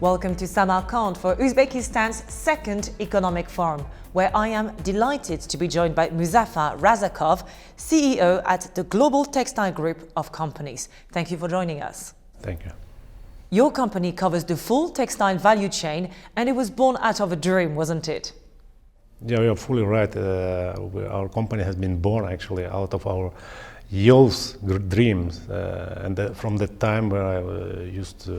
Welcome to Samarkand for Uzbekistan's second economic forum, where I am delighted to be joined by Muzaffar Razakov, CEO at the Global Textile Group of companies. Thank you for joining us. Thank you. Your company covers the full textile value chain, and it was born out of a dream, wasn't it? Yeah, you're fully right. Our company has been born actually out of our youth dreams, from the time where I used to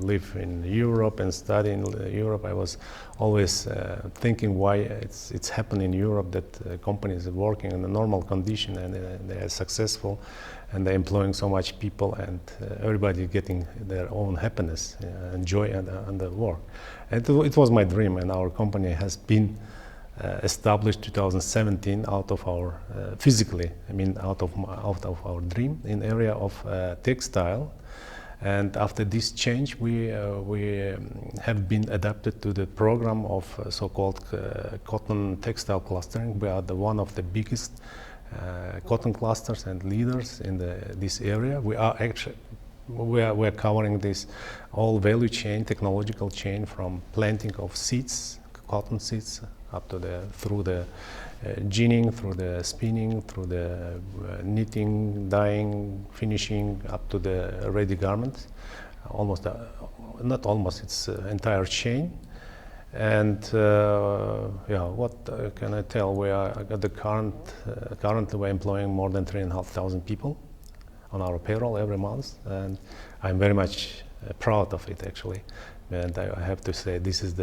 live in Europe and study in Europe, I was always thinking why it's happened in Europe that companies are working in a normal condition and they are successful and they're employing so much people and everybody getting their own happiness and joy and the work. And it was my dream, and our company has been established 2017 out of our physically, out of our dream in area of textile. And after this change, we have been adapted to the program of so-called cotton textile clustering. We are one of the biggest cotton clusters and leaders in this area. We are covering this all value chain, technological chain, from planting of seeds, cotton seeds, up to through the ginning, through the spinning, through the knitting, dyeing, finishing, up to the ready garments. Not almost, it's entire chain. And what can I tell? We are currently we're employing more than 3,500 people on our payroll every month, and I'm very much proud of it actually. And I have to say this is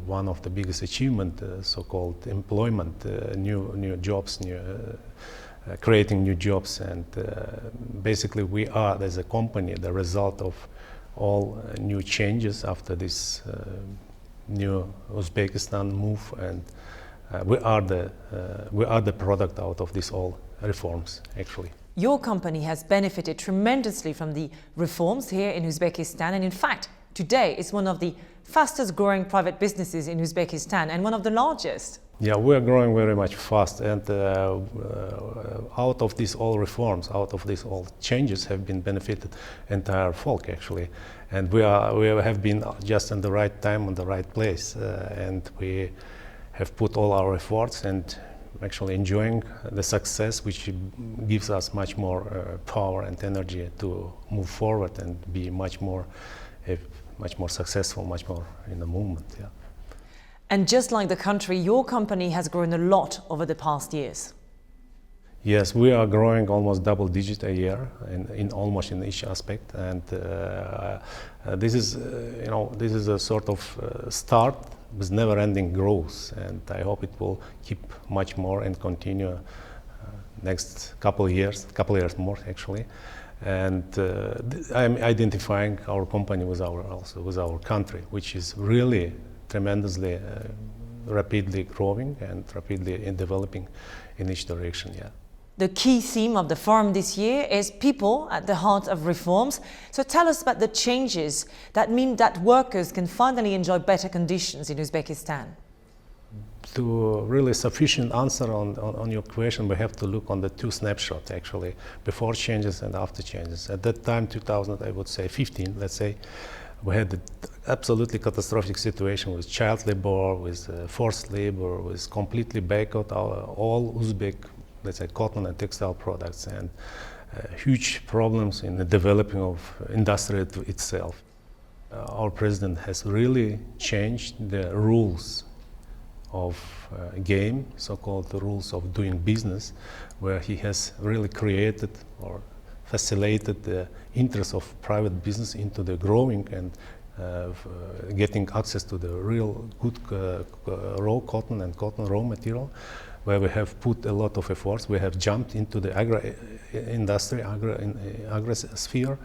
one of the biggest achievement, so-called employment, new jobs, creating new jobs, and basically we are, as a company, the result of all new changes after this new Uzbekistan move, and we are the product out of this all reforms actually. Your company has benefited tremendously from the reforms here in Uzbekistan, and in fact, today, it's one of the fastest growing private businesses in Uzbekistan and one of the largest. Yeah, we are growing very much fast, and out of these all reforms, out of these all changes have been benefited entire folk actually. And we have been just in the right time, on the right place, and we have put all our efforts and actually enjoying the success, which gives us much more power and energy to move forward and be much more successful, much more in the movement. Yeah. And just like the country, your company has grown a lot over the past years. Yes, we are growing almost double digit a year in almost in each aspect, and this is a sort of start with never-ending growth, and I hope it will keep much more and continue next couple of years more actually. And I'm identifying our company with our country, which is really tremendously rapidly growing and rapidly developing in each direction. Yeah. The key theme of the forum this year is people at the heart of reforms. So tell us about the changes that mean that workers can finally enjoy better conditions in Uzbekistan. To really sufficient answer on your question, we have to look on the two snapshots actually, before changes and after changes. At that time, 2015, let's say, we had an absolutely catastrophic situation with child labor, with forced labor, with completely boycott all Uzbek, let's say, cotton and textile products, and huge problems in the developing of industry itself. Our president has really changed the rules of game, so-called the rules of doing business, where he has really created or facilitated the interest of private business into the growing and getting access to the real good raw cotton and cotton raw material, where we have put a lot of efforts. We have jumped into the agri sphere,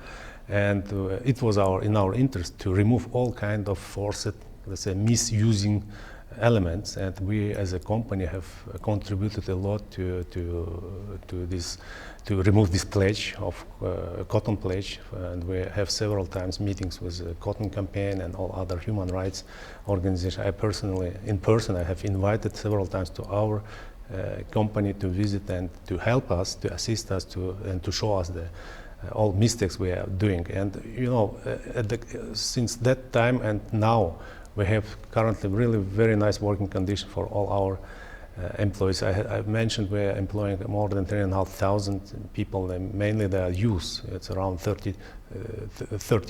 and it was in our interest to remove all kind of forced, let's say, misusing elements, and we as a company have contributed a lot to remove this pledge of cotton pledge, and we have several times meetings with the Cotton Campaign and all other human rights organizations. I personally, I have invited several times to our company to visit and to help us, to assist us and to show us the all mistakes we are doing. And you know, since that time and now, we have currently really very nice working conditions for all our employees. I mentioned we are employing more than 3,500 people, and mainly they are youth. It's around 30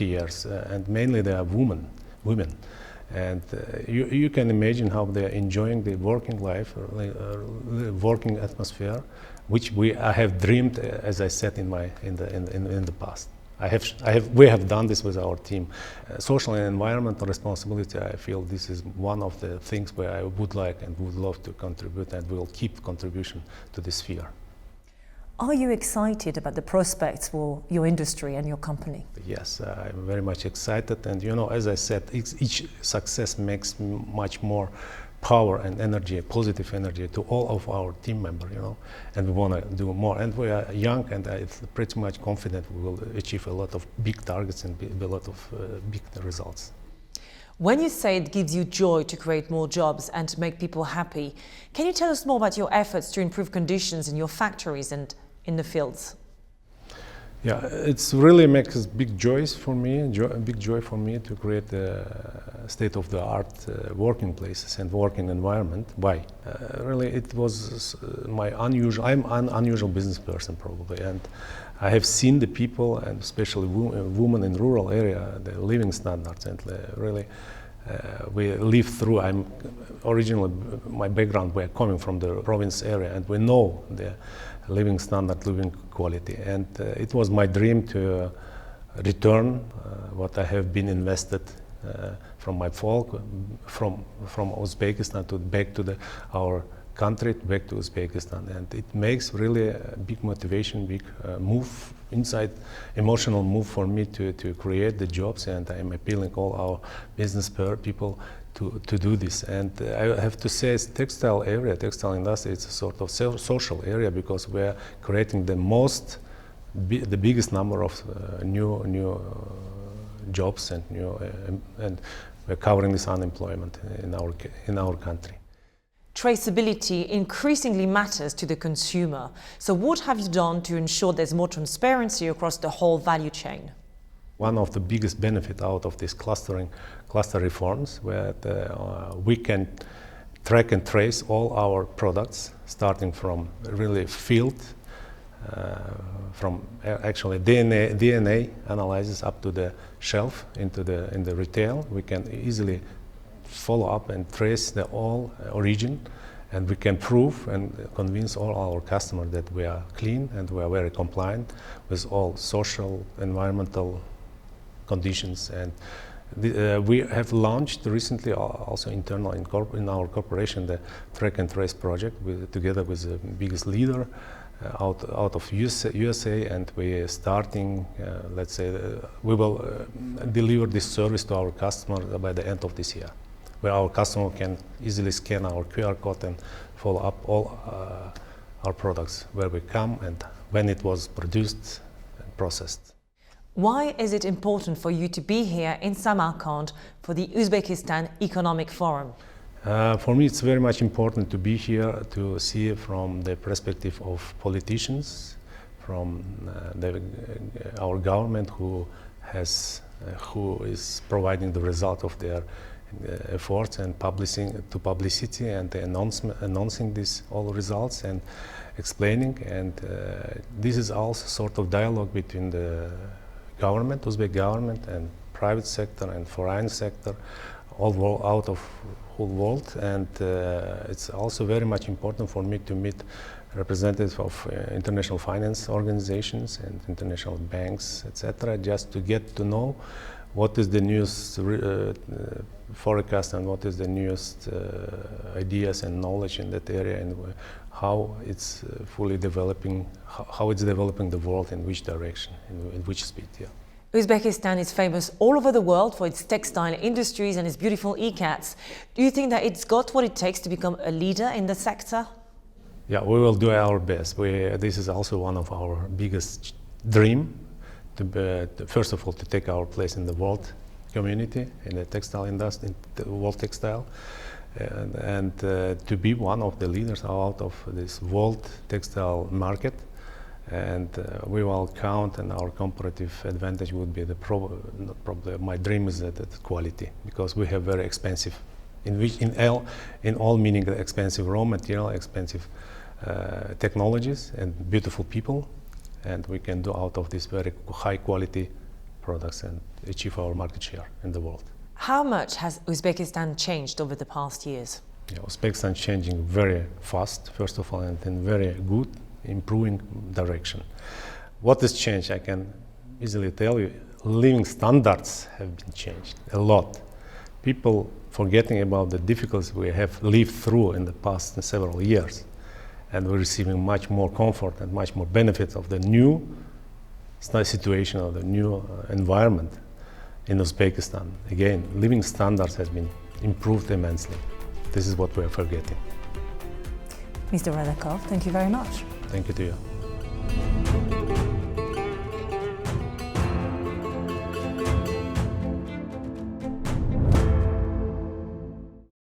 years, and mainly they are women. And you can imagine how they are enjoying the working life, working atmosphere, which I have dreamed, as I said in the past. We have done this with our team. Social and environmental responsibility, I feel this is one of the things where I would like and would love to contribute, and will keep contribution to this sphere. Are you excited about the prospects for your industry and your company? Yes, I'm very much excited, and you know, as I said, each success makes much more power and energy, positive energy to all of our team members, you know, and we want to do more. And we are young, and I'm pretty much confident we will achieve a lot of big targets and a lot of big results. When you say it gives you joy to create more jobs and to make people happy, can you tell us more about your efforts to improve conditions in your factories and in the fields? Yeah, it's really makes big joy for me to create state-of-the-art working places and working environment. Why? Really, it was I'm an unusual business person probably, and I have seen the people, and especially women in rural area, the living standards, and really we live through. I'm originally, my background, we're coming from the province area, and we know the living standard, living quality, and it was my dream to return what I have been invested from my folk, from Uzbekistan back to our country, back to Uzbekistan, and it makes really a big motivation, big move inside, emotional move for me to create the jobs, and I'm appealing all our business people to do this. And I have to say, textile industry, it's a sort of social area, because we're creating the biggest number of new jobs and and we're covering this unemployment in our country. Traceability increasingly matters to the consumer. So what have you done to ensure there's more transparency across the whole value chain? One of the biggest benefits out of this cluster reforms, where we can track and trace all our products, starting from really field, from actually DNA analysis up to the shelf in the retail. We can easily follow up and trace the all origin, and we can prove and convince all our customers that we are clean and we are very compliant with all social, environmental conditions. And we have launched recently, also internal in our corporation, the track and trace project together with the biggest leader out of USA, and we are starting, let's say, we will deliver this service to our customers by the end of this year, where our customer can easily scan our QR code and follow up all our products, where we come and when it was produced and processed. Why is it important for you to be here in Samarkand for the Uzbekistan Economic Forum? For me, it's very much important to be here to see from the perspective of politicians, from our government, who is providing the result of their efforts and publicity and announcing this all results and explaining. And this is also sort of dialogue between the government, Uzbek government, and private sector and foreign sector, all out of whole world. And it's also very much important for me to meet representatives of international finance organizations and international banks, etc., just to get to know what is the newest forecast and what is the newest ideas and knowledge in that area, and how it's fully developing, how it's developing the world, in which direction, in which speed. Yeah. Uzbekistan is famous all over the world for its textile industries and its beautiful e-cats. Do you think that it's got what it takes to become a leader in the sector? Yeah, we will do our best. This is also one of our biggest dream, first of all, to take our place in the world community, in the textile industry, in the world textile, and to be one of the leaders out of this world textile market. And we will count, and our comparative advantage would be my dream is that quality, because we have very expensive, in all meaning expensive raw material, expensive technologies, and beautiful people, and we can do out of this very high quality products and achieve our market share in the world. How much has Uzbekistan changed over the past years? Yeah, Uzbekistan changing very fast, first of all, and in very good, improving direction. What has changed? I can easily tell you, living standards have been changed a lot. People forgetting about the difficulties we have lived through in the past several years, and we're receiving much more comfort and much more benefits of the new situation, of the new environment in Uzbekistan. Again, living standards has been improved immensely. This is what we are forgetting. Mr. Razakov, thank you very much. Thank you to you.